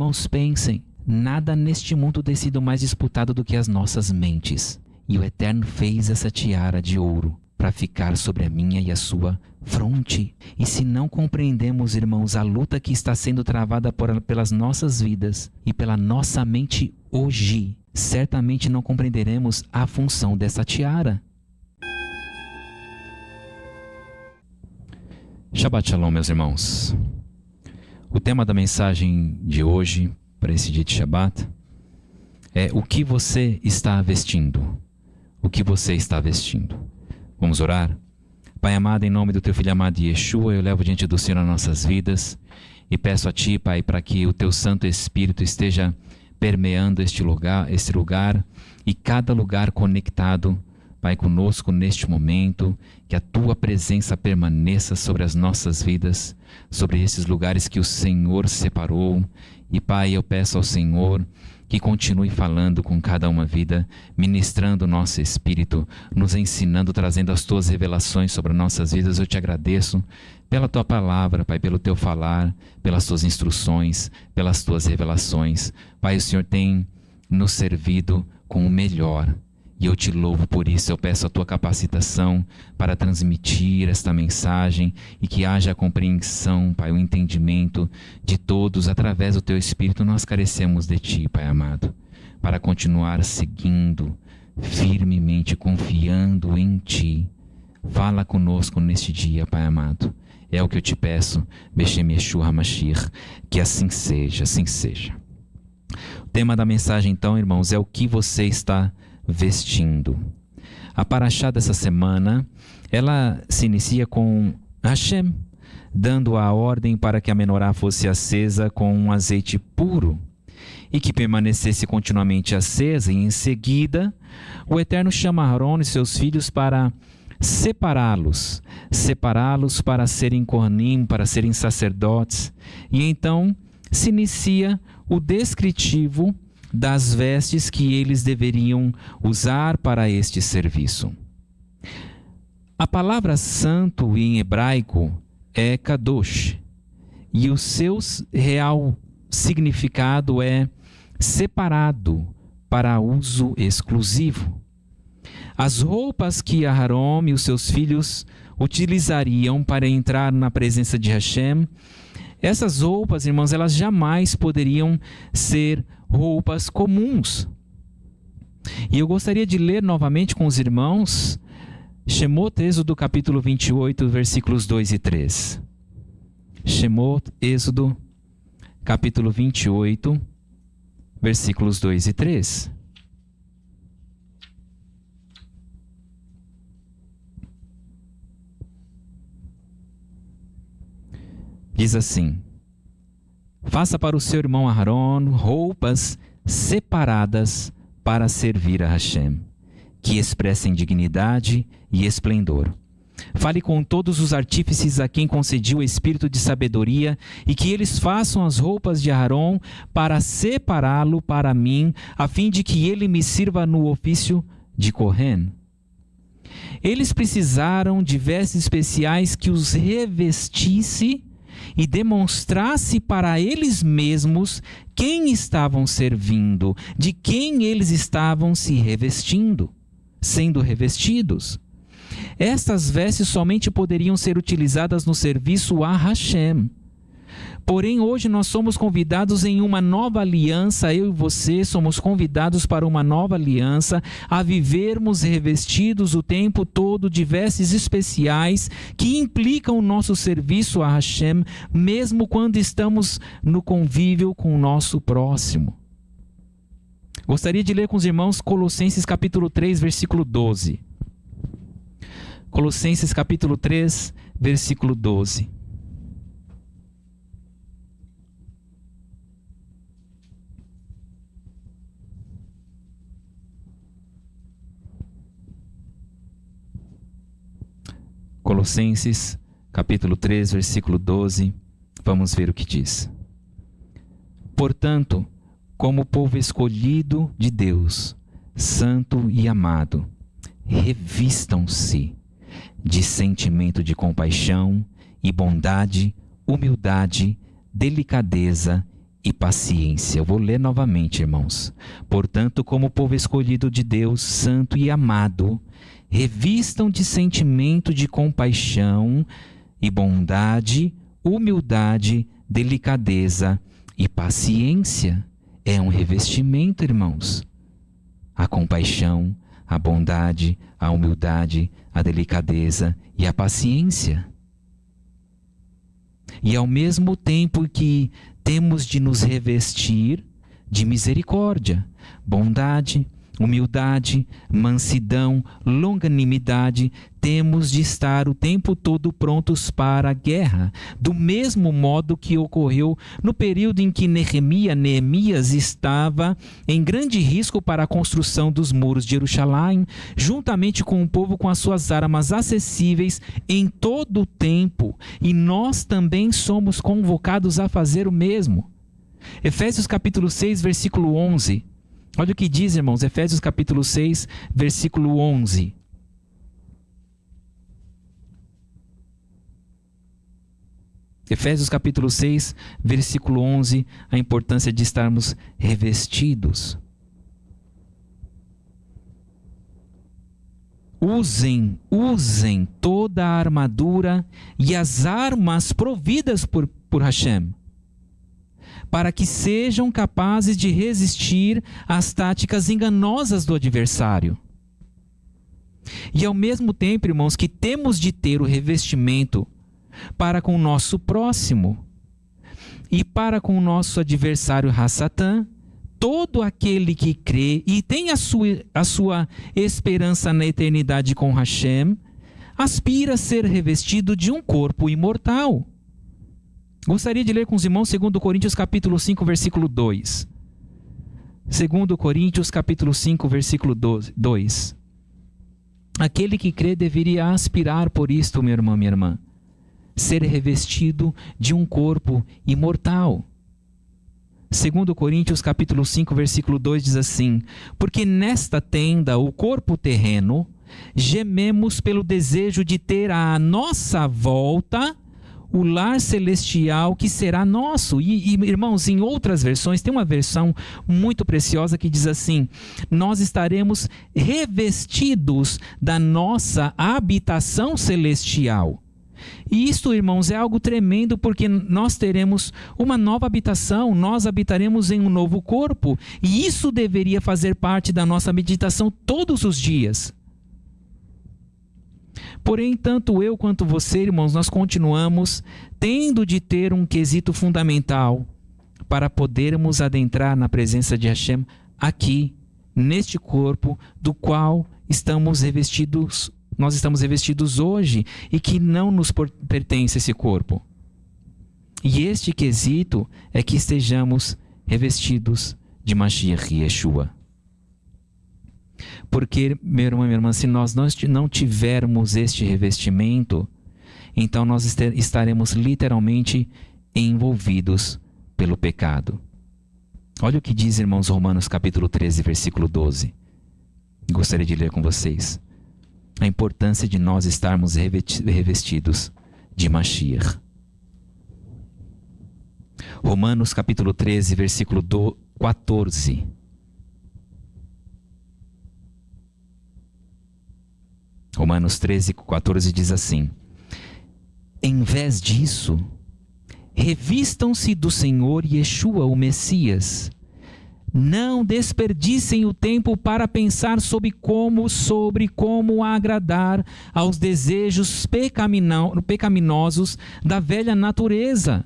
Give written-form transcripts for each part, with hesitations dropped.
Irmãos, pensem, nada neste mundo tem sido mais disputado do que as nossas mentes. E o Eterno fez essa tiara de ouro para ficar sobre a minha e a sua fronte. E se não compreendemos, irmãos, a luta que está sendo travada pelas nossas vidas e pela nossa mente hoje, certamente não compreenderemos a função dessa tiara. Shabbat Shalom, meus irmãos. O tema da mensagem de hoje, para esse dia de Shabbat, é o que você está vestindo. O que você está vestindo. Vamos orar? Pai amado, em nome do Teu Filho amado Yeshua, eu levo diante do Senhor as nossas vidas e peço a Ti, Pai, para que o Teu Santo Espírito esteja permeando este lugar e cada lugar conectado, Pai, conosco neste momento, que a Tua presença permaneça sobre as nossas vidas, sobre esses lugares que o Senhor separou. E, Pai, eu peço ao Senhor que continue falando com cada uma vida, ministrando o nosso espírito, nos ensinando, trazendo as Tuas revelações sobre as nossas vidas. Eu Te agradeço pela Tua palavra, Pai, pelo Teu falar, pelas Tuas instruções, pelas Tuas revelações. Pai, o Senhor tem nos servido com o melhor. E eu Te louvo por isso. Eu peço a Tua capacitação para transmitir esta mensagem e que haja a compreensão, Pai, o entendimento de todos. Através do Teu Espírito nós carecemos de Ti, Pai amado, para continuar seguindo firmemente, confiando em Ti. Fala conosco neste dia, Pai amado. É o que eu Te peço, Beshem Yeshua HaMashiach, que assim seja, assim seja. O tema da mensagem, então, irmãos, é o que você está vestindo. A paraxá dessa semana, ela se inicia com Hashem dando a ordem para que a menorá fosse acesa com um azeite puro e que permanecesse continuamente acesa, e em seguida o Eterno chama Aharon e seus filhos para separá-los para serem Kohanim, para serem sacerdotes, e então se inicia o descritivo das vestes que eles deveriam usar para este serviço. A palavra santo em hebraico é kadosh, e o seu real significado é separado para uso exclusivo. As roupas que Aharon e os seus filhos utilizariam para entrar na presença de Hashem, essas roupas, irmãos, elas jamais poderiam ser roupas comuns. E eu gostaria de ler novamente com os irmãos Shemot, Êxodo capítulo 28, versículos 2 e 3. Shemot, Êxodo capítulo 28, versículos 2 e 3. Diz assim: faça para o seu irmão Aharon roupas separadas para servir a Hashem, que expressem dignidade e esplendor. Fale com todos os artífices a quem concedi o espírito de sabedoria, e que eles façam as roupas de Aharon para separá-lo para mim, a fim de que ele me sirva no ofício de Kohen. Eles precisaram de vestes especiais que os revestisse e demonstrasse para eles mesmos quem estavam servindo, de quem eles estavam se revestindo, sendo revestidos. Estas vestes somente poderiam ser utilizadas no serviço a Hashem. Porém, hoje nós somos convidados em uma nova aliança, eu e você somos convidados para uma nova aliança, a vivermos revestidos o tempo todo de vestes especiais que implicam o nosso serviço a Hashem, mesmo quando estamos no convívio com o nosso próximo. Gostaria de ler com os irmãos Colossenses capítulo 3, versículo 12. Colossenses capítulo 3, versículo 12. Colossenses, capítulo 3, versículo 12, vamos ver o que diz. Portanto, como povo escolhido de Deus, santo e amado, revistam-se de sentimento de compaixão e bondade, humildade, delicadeza e paciência. Eu vou ler novamente, irmãos. Portanto, como povo escolhido de Deus, santo e amado, revistam de sentimento de compaixão e bondade, humildade, delicadeza e paciência. É um revestimento, irmãos. A compaixão, a bondade, a humildade, a delicadeza e a paciência. E ao mesmo tempo que temos de nos revestir de misericórdia, bondade, humildade, mansidão, longanimidade, temos de estar o tempo todo prontos para a guerra, do mesmo modo que ocorreu no período em que Neemias estava em grande risco para a construção dos muros de Jerusalém, juntamente com o povo com as suas armas acessíveis em todo o tempo, e nós também somos convocados a fazer o mesmo. Efésios capítulo 6, versículo 11. Olha o que diz, irmãos, Efésios capítulo 6, versículo 11. Efésios capítulo 6, versículo 11, a importância de estarmos revestidos. Usem toda a armadura e as armas providas por Hashem, para que sejam capazes de resistir às táticas enganosas do adversário. E ao mesmo tempo, irmãos, que temos de ter o revestimento para com o nosso próximo e para com o nosso adversário Hassatã, todo aquele que crê e tem a sua esperança na eternidade com Hashem, aspira a ser revestido de um corpo imortal. Gostaria de ler com os irmãos 2 Coríntios capítulo 5, versículo 2. 2 Coríntios capítulo 5, versículo 2. Aquele que crê deveria aspirar por isto, meu irmão, minha irmã, ser revestido de um corpo imortal. 2 Coríntios capítulo 5, versículo 2 diz assim: porque nesta tenda, o corpo terreno, gememos pelo desejo de ter à nossa volta o lar celestial que será nosso. E irmãos, em outras versões, tem uma versão muito preciosa que diz assim: nós estaremos revestidos da nossa habitação celestial. E isto, irmãos, é algo tremendo, porque nós teremos uma nova habitação, nós habitaremos em um novo corpo, e isso deveria fazer parte da nossa meditação todos os dias. Porém, tanto eu quanto você, irmãos, nós continuamos tendo de ter um quesito fundamental para podermos adentrar na presença de Hashem aqui, neste corpo do qual nós estamos revestidos hoje e que não nos pertence esse corpo. E este quesito é que estejamos revestidos de Mashiach e Yeshua. Porque, meu irmão e minha irmã, se nós não tivermos este revestimento, então nós estaremos literalmente envolvidos pelo pecado. Olha o que diz, irmãos, Romanos capítulo 13, versículo 12. Gostaria de ler com vocês. A importância de nós estarmos revestidos de Mashiach. Romanos capítulo 13, versículo 14. Romanos 13, 14 diz assim: em vez disso, revistam-se do Senhor Yeshua, o Messias. Não desperdicem o tempo para pensar sobre como agradar aos desejos pecaminosos da velha natureza.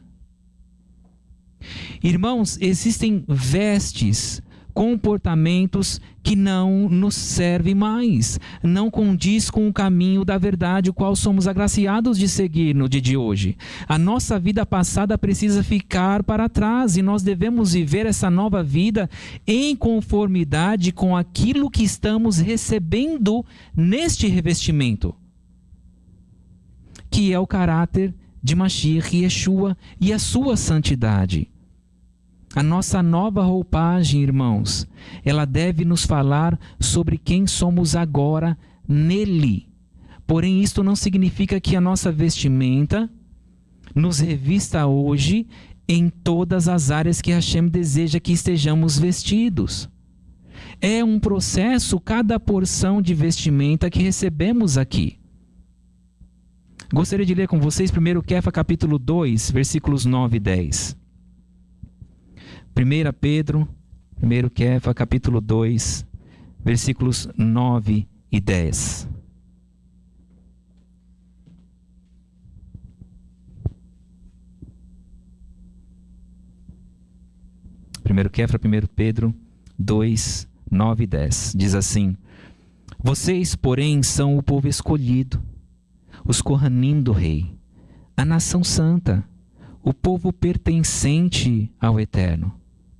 Irmãos, existem vestes, comportamentos que não nos servem mais, não condiz com o caminho da verdade, o qual somos agraciados de seguir no dia de hoje. A nossa vida passada precisa ficar para trás e nós devemos viver essa nova vida em conformidade com aquilo que estamos recebendo neste revestimento, que é o caráter de Mashiach e Yeshua e a sua santidade. A nossa nova roupagem, irmãos, ela deve nos falar sobre quem somos agora nele. Porém, isto não significa que a nossa vestimenta nos revista hoje em todas as áreas que Hashem deseja que estejamos vestidos. É um processo cada porção de vestimenta que recebemos aqui. Gostaria de ler com vocês 1 Kéfa capítulo 2, versículos 9 e 10. 1 Pedro, 1 Kéfa capítulo 2, versículos 9 e 10. Primeiro Kéfa, 1 Pedro 2, 9 e 10. Diz assim: Vocês, porém, são o povo escolhido, os Kohanim do rei, a nação santa, o povo pertencente ao Eterno.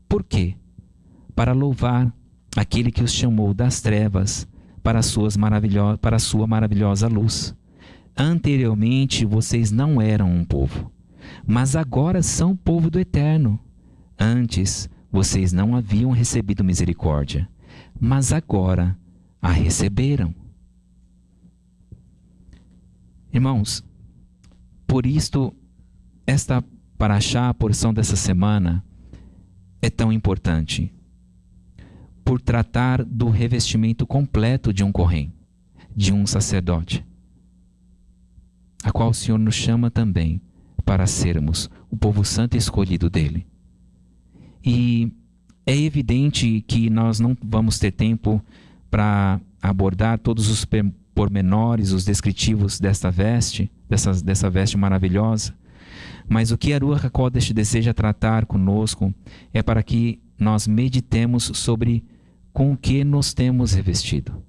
Por quê? Para louvar aquele que os chamou das trevas para a sua maravilhosa luz. Anteriormente vocês não eram um povo, mas agora são povo do Eterno. Antes vocês não haviam recebido misericórdia, mas agora a receberam. Irmãos, por isto, esta paraxá, a porção dessa semana, é tão importante. Por tratar do revestimento completo de um Kohen, de um sacerdote, a qual o Senhor nos chama também para sermos o povo santo e escolhido dele. E é evidente que nós não vamos ter tempo para abordar todos os pormenores, os descritivos desta veste, dessa veste maravilhosa. Mas o que a Ruach HaKodesh deseja tratar conosco é para que nós meditemos sobre com o que nos temos revestido.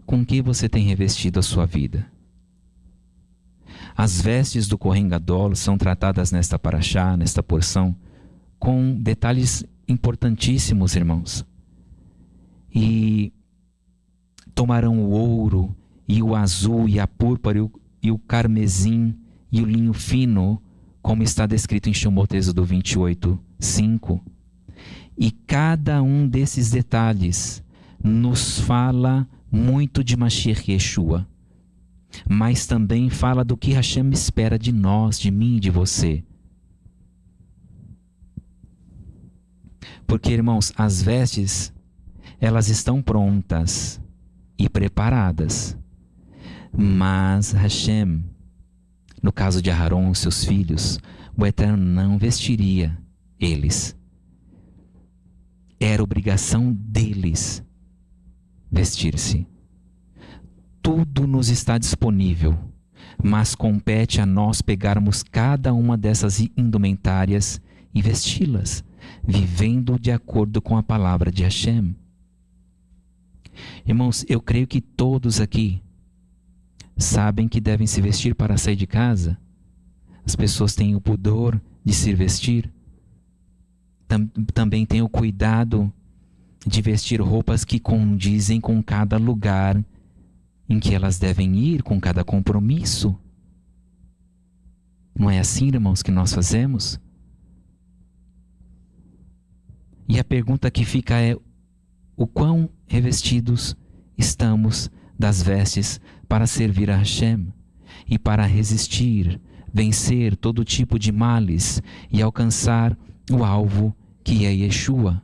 Com o que você tem revestido a sua vida? As vestes do Kohen Gadol são tratadas nesta paraxá, nesta porção, com detalhes importantíssimos, irmãos. E tomarão o ouro, e o azul, e a púrpura, e o carmesim, e o linho fino, como está descrito em Shemot Êxodo 28, 5. E cada um desses detalhes nos fala muito de Mashiach Yeshua, mas também fala do que Hashem espera de nós, de mim e de você. Porque, irmãos, as vestes, elas estão prontas e preparadas, mas Hashem, no caso de Aharon e seus filhos, o Eterno não vestiria eles. Era obrigação deles vestir-se. Tudo nos está disponível, mas compete a nós pegarmos cada uma dessas indumentárias e vesti-las, vivendo de acordo com a palavra de Hashem. Irmãos, eu creio que todos aqui sabem que devem se vestir para sair de casa. As pessoas têm o pudor de se vestir. Também têm o cuidado de vestir roupas que condizem com cada lugar em que elas devem ir, com cada compromisso. Não é assim, irmãos, que nós fazemos? E a pergunta que fica é: o quão revestidos estamos das vestes para servir a Hashem e para resistir, vencer todo tipo de males e alcançar o alvo que é Yeshua?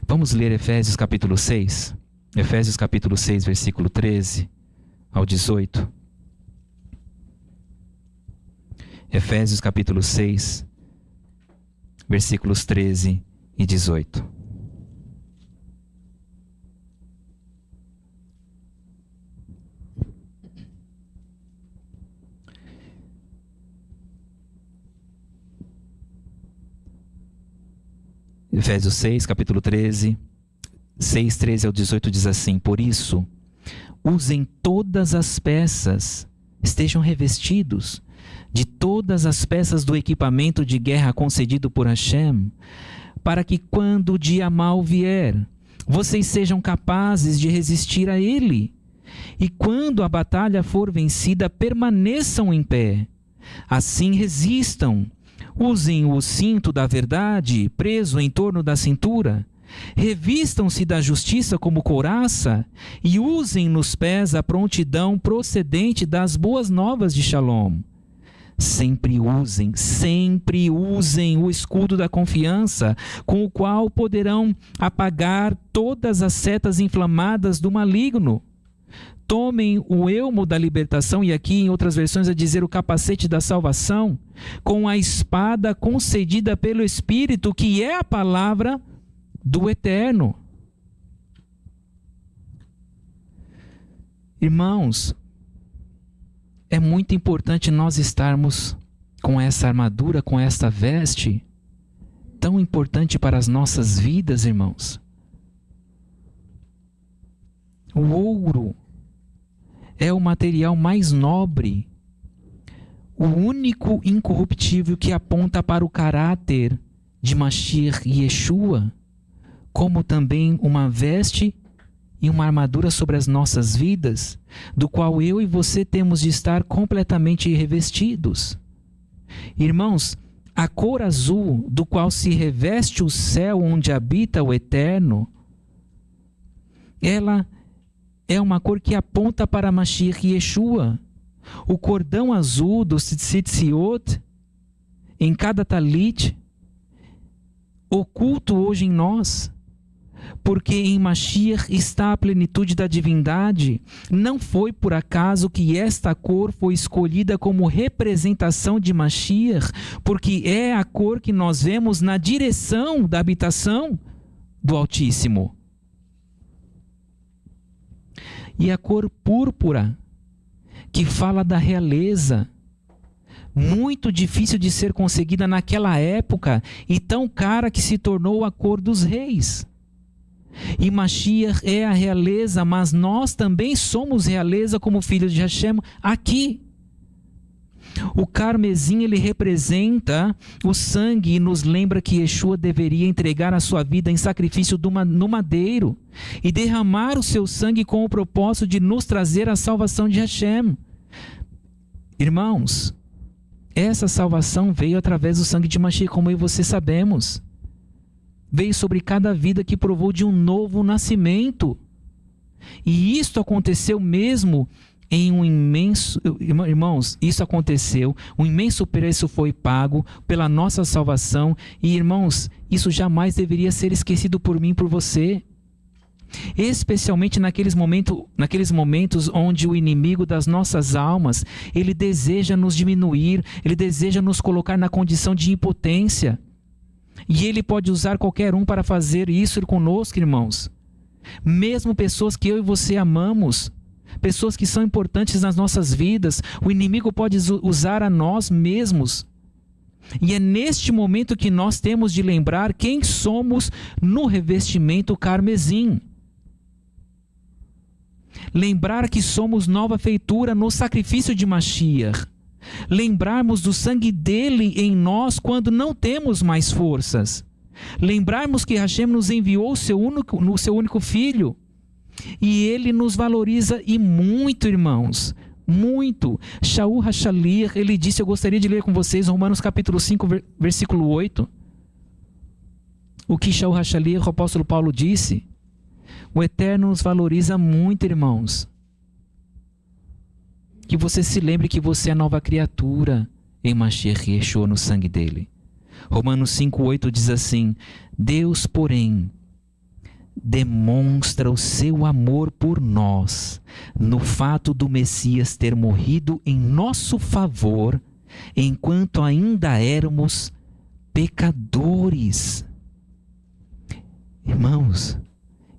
Vamos ler Efésios capítulo 6. Efésios capítulo 6, versículo 13 ao 18. Efésios capítulo 6, versículos 13 e 18. Efésios 6, capítulo 13, 6, 13 ao 18 diz assim: Por isso, usem todas as peças, estejam revestidos de todas as peças do equipamento de guerra concedido por Hashem, para que quando o dia mau vier, vocês sejam capazes de resistir a ele. E quando a batalha for vencida, permaneçam em pé. Assim resistam. Usem o cinto da verdade preso em torno da cintura. Revistam-se da justiça como couraça e usem nos pés a prontidão procedente das boas novas de Shalom. Sempre usem o escudo da confiança, com o qual poderão apagar todas as setas inflamadas do maligno. Tomem o elmo da libertação, e aqui em outras versões a dizer o capacete da salvação, com a espada concedida pelo Espírito, que é a palavra do Eterno. Irmãos, é muito importante nós estarmos com essa armadura, com esta veste, tão importante para as nossas vidas, irmãos. O ouro é o material mais nobre, o único incorruptível que aponta para o caráter de Mashiach e Yeshua, como também uma veste e uma armadura sobre as nossas vidas, do qual eu e você temos de estar completamente revestidos. Irmãos, a cor azul do qual se reveste o céu onde habita o Eterno, ela é uma cor que aponta para Mashiach e Yeshua. O cordão azul do Tzitziot, em cada talit, oculto hoje em nós, porque em Mashiach está a plenitude da divindade. Não foi por acaso que esta cor foi escolhida como representação de Mashiach, porque é a cor que nós vemos na direção da habitação do Altíssimo. E a cor púrpura, que fala da realeza, muito difícil de ser conseguida naquela época e tão cara que se tornou a cor dos reis. E Mashiach é a realeza, mas nós também somos realeza como filhos de Hashem aqui. O carmesim, ele representa o sangue e nos lembra que Yeshua deveria entregar a sua vida em sacrifício no madeiro e derramar o seu sangue com o propósito de nos trazer a salvação de Hashem. Irmãos, essa salvação veio através do sangue de Mashiach, como eu e você sabemos. Veio sobre cada vida que provou de um novo nascimento. E isto aconteceu mesmo em um imenso... Irmãos, isso aconteceu, um imenso preço foi pago pela nossa salvação. E irmãos, isso jamais deveria ser esquecido por mim e por você. Especialmente naqueles momentos onde o inimigo das nossas almas, ele deseja nos diminuir, ele deseja nos colocar na condição de impotência. E ele pode usar qualquer um para fazer isso conosco, irmãos. Mesmo pessoas que eu e você amamos, pessoas que são importantes nas nossas vidas, o inimigo pode usar a nós mesmos. E é neste momento que nós temos de lembrar quem somos no revestimento carmesim. Lembrar que somos nova feitura no sacrifício de Mashiach. Lembrarmos do sangue dele em nós quando não temos mais forças. Lembrarmos que Hashem nos enviou o seu único filho. E ele nos valoriza e muito, irmãos. Muito. Shaul HaShalir, ele disse, eu gostaria de ler com vocês Romanos capítulo 5, versículo 8. O que Shaul HaShalir, o apóstolo Paulo disse. O Eterno nos valoriza muito, irmãos. Que você se lembre que você é nova criatura em Mashiach Yeshua, no sangue dele. Romanos 5,8 diz assim: Deus, porém, demonstra o seu amor por nós no fato do Messias ter morrido em nosso favor enquanto ainda éramos pecadores. Irmãos,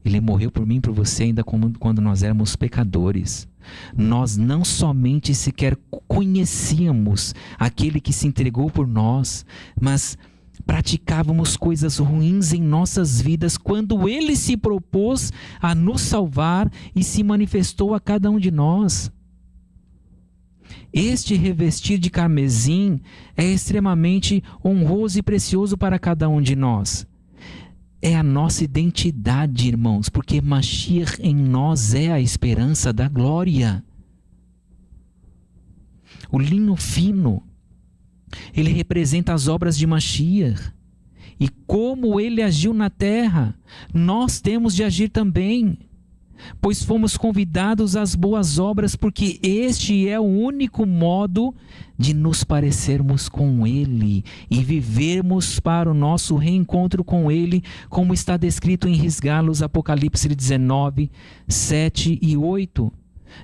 ele morreu por mim e por você ainda quando nós éramos pecadores. Nós não somente sequer conhecíamos aquele que se entregou por nós, mas praticávamos coisas ruins em nossas vidas quando ele se propôs a nos salvar e se manifestou a cada um de nós. Este revestir de carmesim é extremamente honroso e precioso para cada um de nós. É a nossa identidade, irmãos, porque Mashiach em nós é a esperança da glória. O linho fino, ele representa as obras de Mashiach. E como ele agiu na terra, nós temos de agir também. pois fomos convidados às boas obras, porque este é o único modo de nos parecermos com Ele e vivermos para o nosso reencontro com Ele, como está descrito em Risgalos, Apocalipse 19, 7 e 8.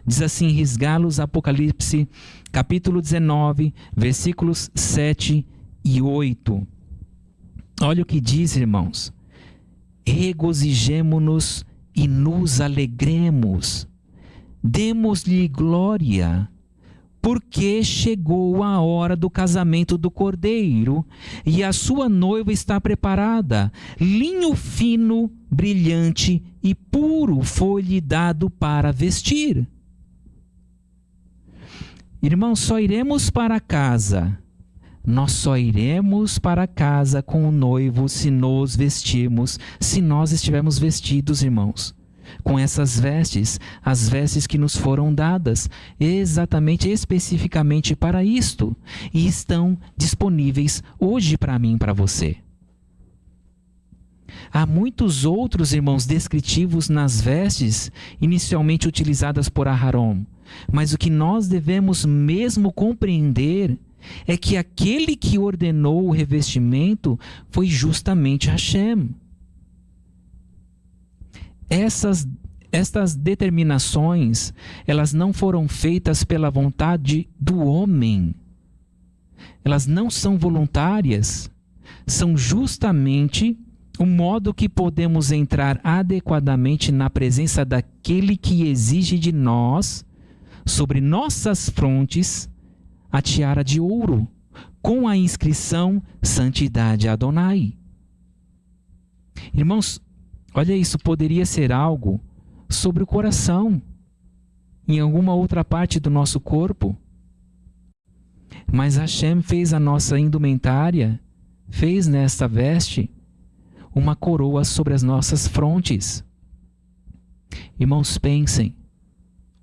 Diz assim, Risgalos, Apocalipse, capítulo 19, versículos 7 e 8. Olha o que diz, irmãos. Regozijemo-nos e nos alegremos, demos-lhe glória, porque chegou a hora do casamento do Cordeiro, e a sua noiva está preparada. Linho fino, brilhante e puro foi-lhe dado para vestir. Irmãos, só iremos para casa. Nós só iremos para casa com o noivo se nos vestirmos, se nós estivermos vestidos, irmãos, com essas vestes, as vestes que nos foram dadas, exatamente, especificamente para isto, e estão disponíveis hoje para mim e para você. Há muitos outros, irmãos, descritivos nas vestes inicialmente utilizadas por Aharon, mas o que nós devemos mesmo compreender é que aquele que ordenou o revestimento foi justamente Hashem. Estas determinações, elas não foram feitas pela vontade do homem. Elas não são voluntárias. São justamente o modo que podemos entrar adequadamente na presença daquele que exige de nós, sobre nossas frontes, a tiara de ouro, com a inscrição Santidade Adonai. Irmãos, olha isso, poderia ser algo sobre o coração, em alguma outra parte do nosso corpo. Mas Hashem fez a nossa indumentária, fez nesta veste uma coroa sobre as nossas frontes. Irmãos, pensem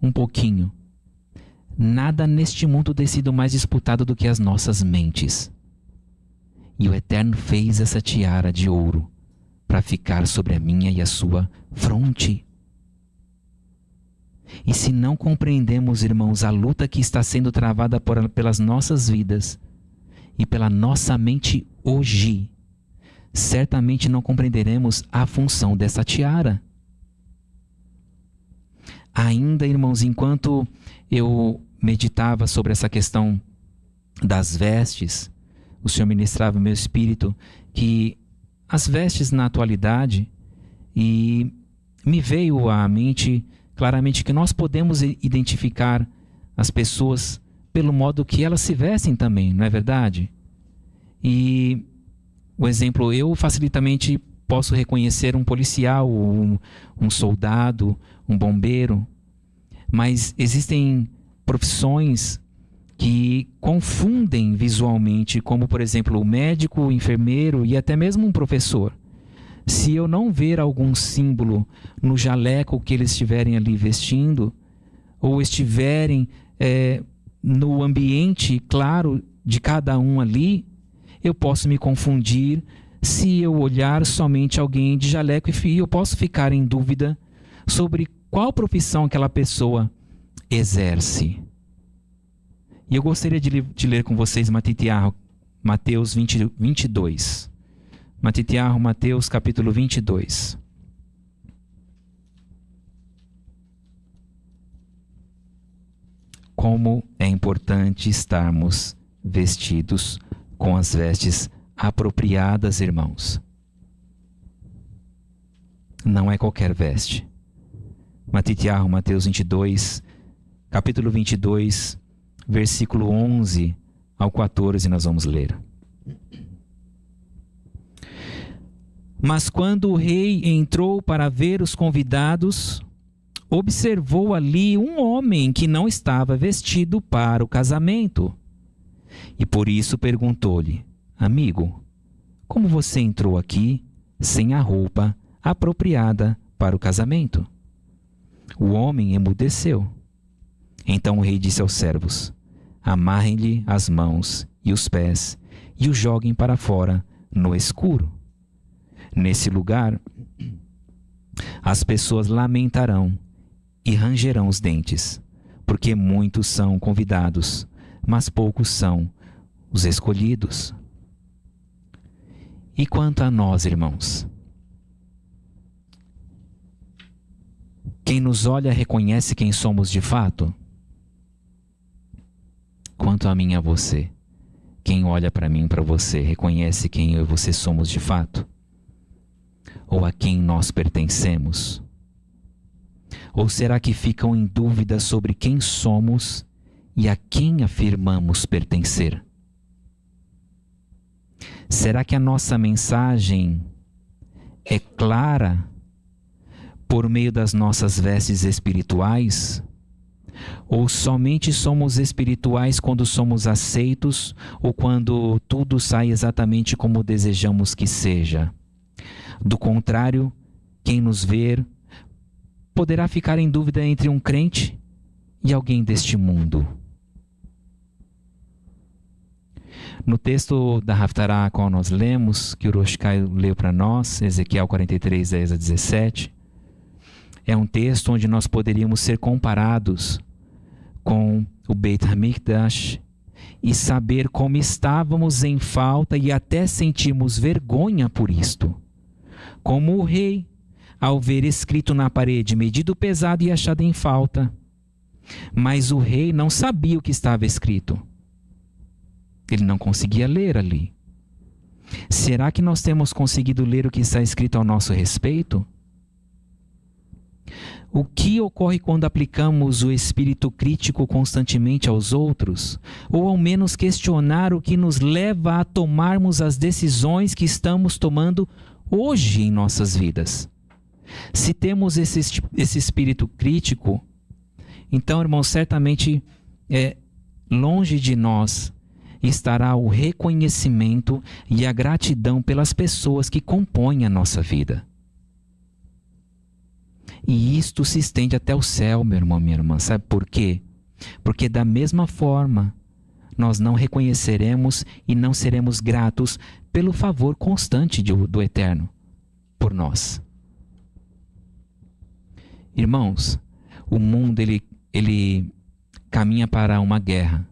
um pouquinho. Nada neste mundo tem sido mais disputado do que as nossas mentes. E o Eterno fez essa tiara de ouro para ficar sobre a minha e a sua fronte. E se não compreendemos, irmãos, a luta que está sendo travada pelas nossas vidas e pela nossa mente hoje, certamente não compreenderemos a função dessa tiara. Ainda, irmãos, enquanto eu meditava sobre essa questão das vestes, o Senhor ministrava no meu espírito que as vestes na atualidade, e me veio à mente claramente que nós podemos identificar as pessoas pelo modo que elas se vestem também, não é verdade? E o exemplo, eu facilitamente posso reconhecer um policial, um soldado, um bombeiro, mas existem profissões que confundem visualmente, como por exemplo o médico, o enfermeiro e até mesmo um professor. Se eu não ver algum símbolo no jaleco que eles estiverem ali vestindo, ou estiverem no ambiente claro de cada um ali, eu posso me confundir. Se eu olhar somente alguém de jaleco, eu posso ficar em dúvida sobre qual profissão aquela pessoa exerce. E eu gostaria de ler com vocês Matitiahu, Mateus 22. Matitiahu, Mateus capítulo 22. Como é importante estarmos vestidos com as vestes apropriadas, irmãos. Não é qualquer veste. Matitiahu, Mateus 22, capítulo 22, versículo 11 ao 14, nós vamos ler. Mas quando o rei entrou para ver os convidados, observou ali um homem que não estava vestido para o casamento. E por isso perguntou-lhe: amigo, como você entrou aqui sem a roupa apropriada para o casamento? O homem emudeceu. Então o rei disse aos servos: amarrem-lhe as mãos e os pés e o joguem para fora no escuro. Nesse lugar As pessoas lamentarão e rangerão os dentes, porque muitos são convidados, mas poucos são os escolhidos. E quanto a nós, irmãos? Quem nos olha reconhece quem somos de fato? Quanto a mim e a você, quem olha para mim e para você reconhece quem eu e você somos de fato? Ou a quem nós pertencemos? Ou será que ficam em dúvida sobre quem somos e a quem afirmamos pertencer? Será que a nossa mensagem é clara por meio das nossas vestes espirituais? Ou somente somos espirituais quando somos aceitos ou quando tudo sai exatamente como desejamos que seja? Do contrário, quem nos ver poderá ficar em dúvida entre um crente e alguém deste mundo. No texto da Haftarah, qual nós lemos, que o Rosh Kai leu para nós, Ezequiel 43, 10 a 17, é um texto onde nós poderíamos ser comparados com o Beit HaMikdash e saber como estávamos em falta e até sentirmos vergonha por isto. Como o rei, ao ver escrito na parede, medido pesado e achado em falta. Mas o rei não sabia o que estava escrito. Ele não conseguia ler ali. Será que nós temos conseguido ler o que está escrito ao nosso respeito? O que ocorre quando aplicamos o espírito crítico constantemente aos outros? Ou ao menos questionar o que nos leva a tomarmos as decisões que estamos tomando hoje em nossas vidas? Se temos esse espírito crítico, então, irmãos, certamente longe de nós estará o reconhecimento e a gratidão pelas pessoas que compõem a nossa vida. E isto se estende até o céu, meu irmão, minha irmã. Sabe por quê? Porque da mesma forma, nós não reconheceremos e não seremos gratos pelo favor constante do Eterno por nós. Irmãos, o mundo ele caminha para uma guerra.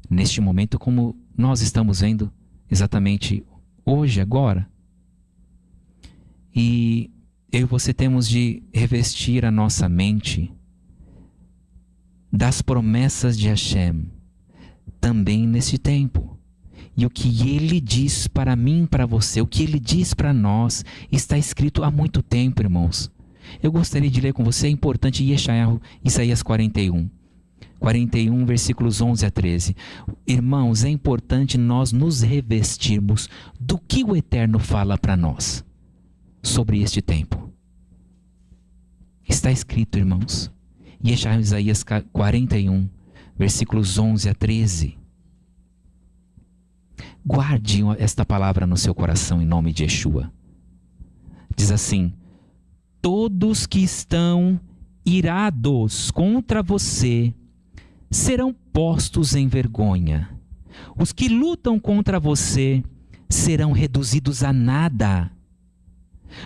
Neste momento, como nós estamos vendo exatamente hoje, agora. E eu e você temos de revestir a nossa mente das promessas de Hashem, também neste tempo. E o que Ele diz para mim e para você, o que Ele diz para nós, está escrito há muito tempo, irmãos. Eu gostaria de ler com você, é importante, Isaías 41, versículos 11 a 13. Irmãos, é importante nós nos revestirmos do que o Eterno fala para nós sobre este tempo. Está escrito, irmãos, Isaías 41, versículos 11 a 13. Guarde esta palavra no seu coração em nome de Yeshua. Diz assim: todos que estão irados contra você serão postos em vergonha. Os que lutam contra você serão reduzidos a nada.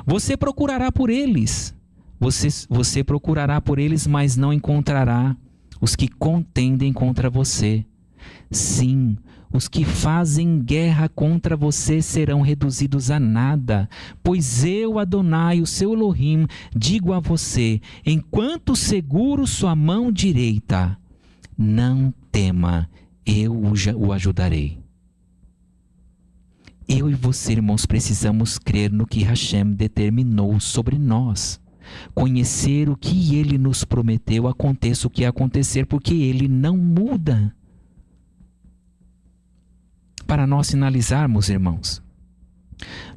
Você procurará por eles. Você procurará por eles, mas não encontrará os que contendem contra você. Sim, os que fazem guerra contra você serão reduzidos a nada, pois eu, Adonai, o seu Elohim, digo a você, enquanto seguro sua mão direita, não tema, eu o ajudarei. Eu e você, irmãos, precisamos crer no que Hashem determinou sobre nós. Conhecer o que Ele nos prometeu, aconteça o que acontecer, porque Ele não muda. Para nós finalizarmos, irmãos,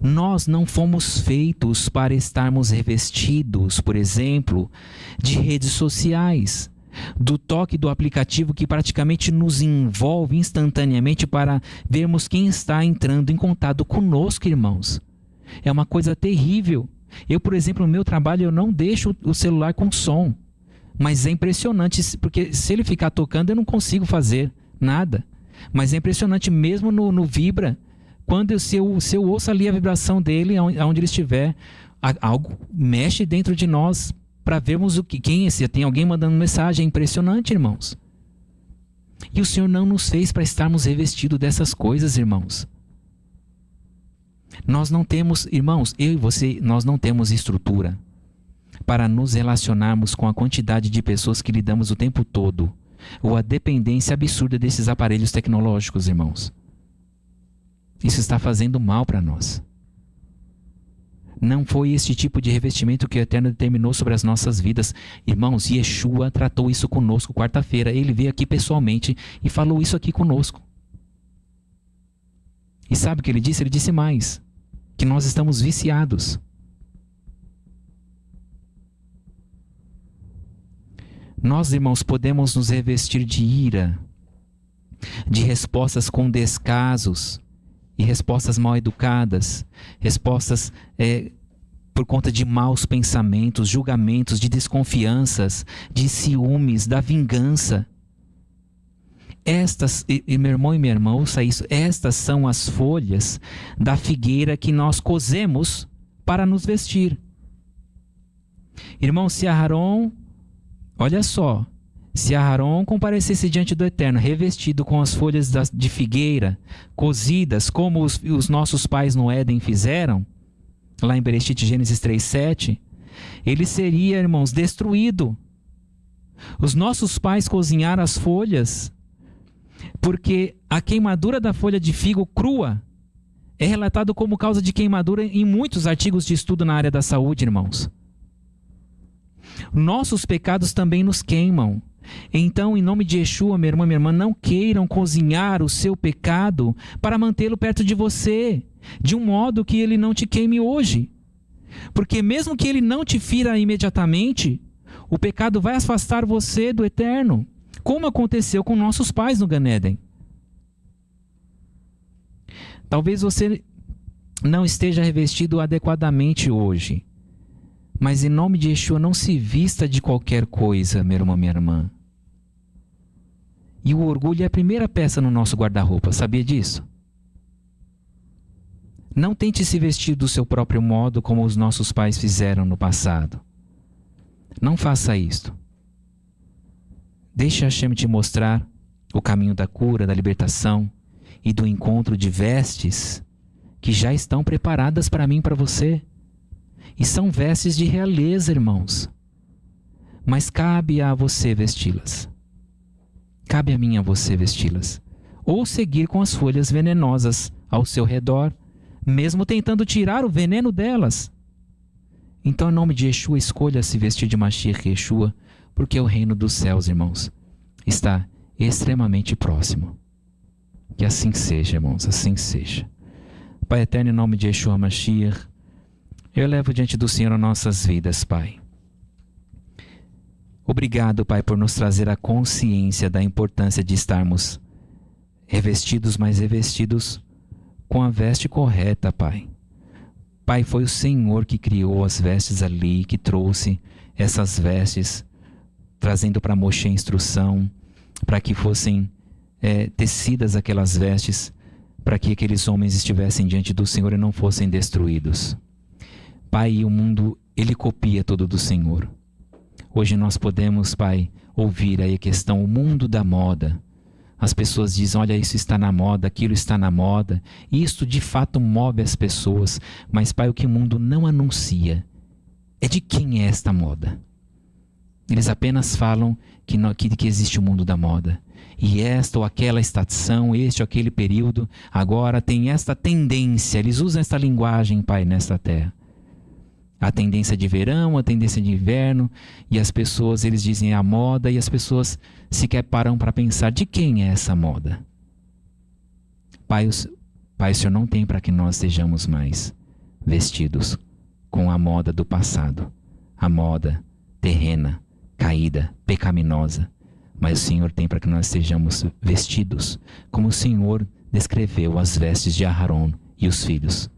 nós não fomos feitos para estarmos revestidos, por exemplo, de redes sociais, do toque do aplicativo que praticamente nos envolve instantaneamente para vermos quem está entrando em contato conosco, irmãos. É uma coisa terrível. Eu, por exemplo, no meu trabalho, eu não deixo o celular com som. Mas é impressionante, porque se ele ficar tocando, eu não consigo fazer nada. Mas é impressionante, mesmo no Vibra, se eu ouço ali a vibração dele, aonde ele estiver, algo mexe dentro de nós para vermos quem é esse. Tem alguém mandando mensagem, é impressionante, irmãos. E o Senhor não nos fez para estarmos revestidos dessas coisas, irmãos. Nós não temos, irmãos, eu e você, nós não temos estrutura para nos relacionarmos com a quantidade de pessoas que lidamos o tempo todo, ou a dependência absurda desses aparelhos tecnológicos, irmãos. Isso está fazendo mal para nós. Não foi este tipo de revestimento que o Eterno determinou sobre as nossas vidas. Irmãos, Yeshua tratou isso conosco quarta-feira. Ele veio aqui pessoalmente e falou isso aqui conosco. E sabe o que ele disse? Ele disse mais, que nós estamos viciados. Nós, irmãos, podemos nos revestir de ira, de respostas com descasos e respostas mal educadas, respostas por conta de maus pensamentos, julgamentos, de desconfianças, de ciúmes, da vingança. Estas, e meu irmão e minha irmã, ouça isso, estas são as folhas da figueira que nós cozemos para nos vestir. Irmão, se Aharon, olha só, se Aharon comparecesse diante do Eterno, revestido com as folhas de figueira, cozidas, como os nossos pais no Éden fizeram, lá em Bereshit, Gênesis 3:7, ele seria, irmãos, destruído. Os nossos pais cozinharam as folhas, porque a queimadura da folha de figo crua é relatado como causa de queimadura em muitos artigos de estudo na área da saúde, irmãos. Nossos pecados também nos queimam. Então, em nome de Yeshua, meu irmão e minha irmã, não queiram cozinhar o seu pecado para mantê-lo perto de você, de um modo que ele não te queime hoje. Porque mesmo que ele não te fira imediatamente, o pecado vai afastar você do Eterno, como aconteceu com nossos pais no Gan Eden. Talvez você não esteja revestido adequadamente hoje, mas em nome de Yeshua, não se vista de qualquer coisa, meu irmão, minha irmã. E o orgulho é a primeira peça no nosso guarda-roupa, sabia disso? Não tente se vestir do seu próprio modo como os nossos pais fizeram no passado. Não faça isto. Deixe Hashem te mostrar o caminho da cura, da libertação e do encontro de vestes que já estão preparadas para mim e para você. E são vestes de realeza, irmãos. Mas cabe a você vesti-las. Cabe a mim e a você vesti-las. Ou seguir com as folhas venenosas ao seu redor, mesmo tentando tirar o veneno delas. Então, em nome de Yeshua, escolha se vestir de Mashiach Yeshua, porque o reino dos céus, irmãos, está extremamente próximo. Que assim seja, irmãos, assim seja. Pai eterno, em nome de Yeshua Mashiach, eu levo diante do Senhor as nossas vidas, Pai. Obrigado, Pai, por nos trazer a consciência da importância de estarmos revestidos, mas revestidos com a veste correta, Pai. Pai, foi o Senhor que criou as vestes ali, que trouxe essas vestes, trazendo para Moshe instrução, para que fossem tecidas aquelas vestes, para que aqueles homens estivessem diante do Senhor e não fossem destruídos. Pai, o mundo, ele copia tudo do Senhor. Hoje nós podemos, Pai, ouvir aí a questão, o mundo da moda. As pessoas dizem, olha, isso está na moda, aquilo está na moda. E isso de fato move as pessoas. Mas, Pai, o que o mundo não anuncia é de quem é esta moda. Eles apenas falam que existe o mundo da moda. E esta ou aquela estação, este ou aquele período, agora tem esta tendência. Eles usam esta linguagem, Pai, nesta terra. A tendência de verão, a tendência de inverno, e as pessoas, eles dizem a moda, e as pessoas sequer param para pensar de quem é essa moda. Pai, o Senhor não tem para que nós sejamos mais vestidos com a moda do passado, a moda terrena, caída, pecaminosa, mas o Senhor tem para que nós sejamos vestidos como o Senhor descreveu as vestes de Aharon e os filhos,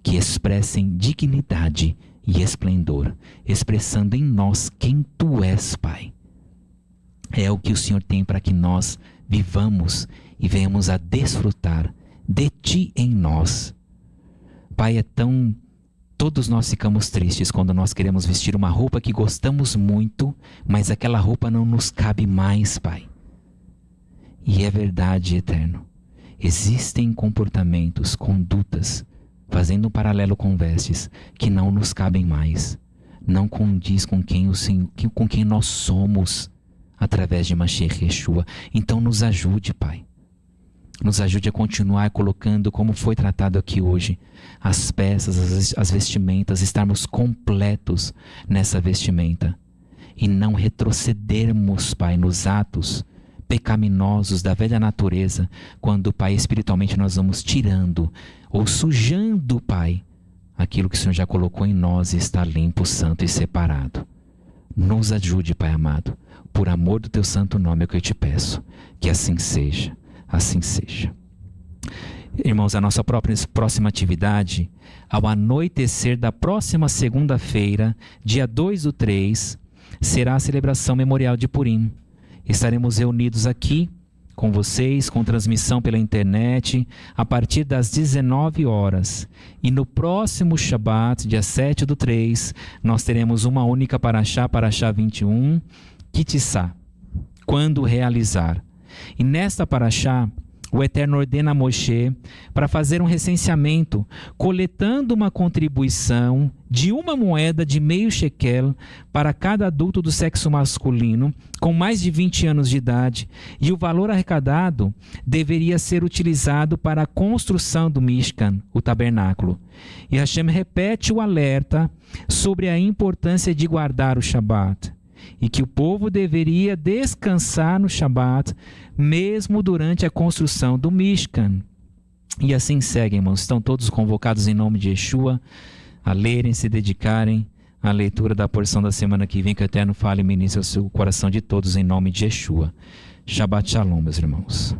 que expressem dignidade e esplendor, expressando em nós quem Tu és, Pai. É o que o Senhor tem para que nós vivamos e venhamos a desfrutar de Ti em nós. Pai, é tão Todos nós ficamos tristes quando nós queremos vestir uma roupa que gostamos muito, mas aquela roupa não nos cabe mais, Pai. E é verdade, Eterno. Existem comportamentos, condutas, fazendo um paralelo com vestes, que não nos cabem mais. Não condiz com quem nós somos através de Mashiach Yeshua. Então nos ajude, Pai. Nos ajude a continuar colocando, como foi tratado aqui hoje, as peças, as vestimentas, estarmos completos nessa vestimenta. E não retrocedermos, Pai, nos atos pecaminosos da velha natureza, quando, Pai, espiritualmente nós vamos tirando ou sujando, Pai, aquilo que o Senhor já colocou em nós e está limpo, santo e separado. Nos ajude, Pai amado, por amor do Teu santo nome é o que eu te peço, que assim seja. Assim seja. Irmãos, a nossa próxima atividade, ao anoitecer da próxima segunda-feira, dia 2/3, será a celebração memorial de Purim. Estaremos reunidos aqui com vocês, com transmissão pela internet, a partir das 19 horas. E no próximo Shabat, dia 7/3, nós teremos uma única Parashá 21, Kitissá, quando realizar. E nesta Parashá, o Eterno ordena a Moshe para fazer um recenseamento, coletando uma contribuição de uma moeda de meio shekel para cada adulto do sexo masculino com mais de 20 anos de idade, e o valor arrecadado deveria ser utilizado para a construção do Mishkan, o tabernáculo. E Hashem repete o alerta sobre a importância de guardar o Shabat, e que o povo deveria descansar no Shabat, mesmo durante a construção do Mishkan. E assim segue, irmãos. Estão todos convocados em nome de Yeshua a lerem, se dedicarem à leitura da porção da semana que vem, que o Eterno fale e ministre ao seu coração de todos em nome de Yeshua. Shabbat Shalom, meus irmãos.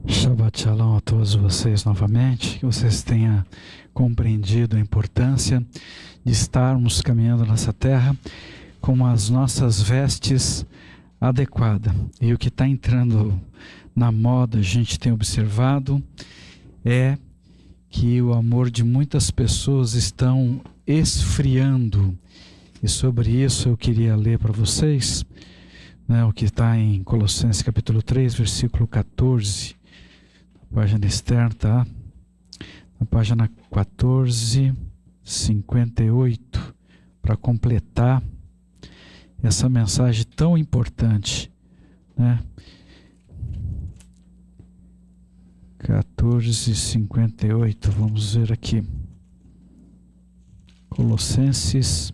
Shabbat Shalom a todos vocês novamente, que vocês tenham compreendido a importância de estarmos caminhando nessa terra com as nossas vestes adequadas. E o que está entrando na moda, a gente tem observado, é que o amor de muitas pessoas estão esfriando. E sobre isso eu queria ler para vocês, o que está em Colossenses capítulo 3, versículo 14. Página externa, tá? Na página 1458, para completar essa mensagem tão importante, né? 1458, vamos ver aqui. Colossenses,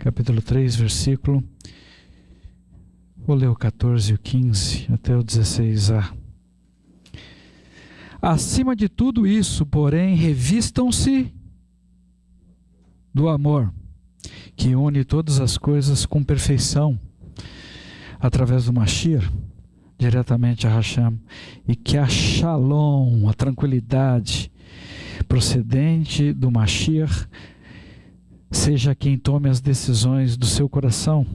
capítulo 3, versículo. Vou ler o 14 e o 15 até o 16a. Acima de tudo isso, porém, revistam-se do amor, que une todas as coisas com perfeição, através do Mashiach, diretamente a Hashem, e que a Shalom, a tranquilidade procedente do Mashiach, seja quem tome as decisões do seu coração,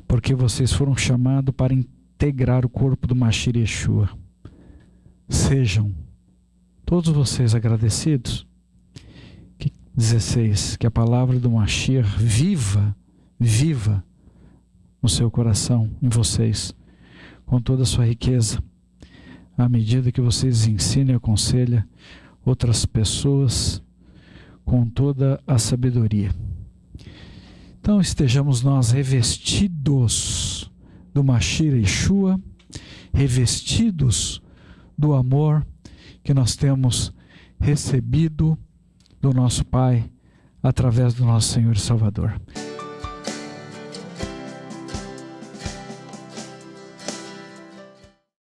porque vocês foram chamados para integrar o corpo do Mashiach Yeshua. Sejam todos vocês agradecidos. 16. Que a palavra do Mashiach viva no seu coração, em vocês, com toda a sua riqueza, à medida que vocês ensinem e aconselham outras pessoas com toda a sabedoria. Então estejamos nós revestidos do Mashiach Yeshua, revestidos do amor que nós temos recebido do nosso Pai através do nosso Senhor e Salvador.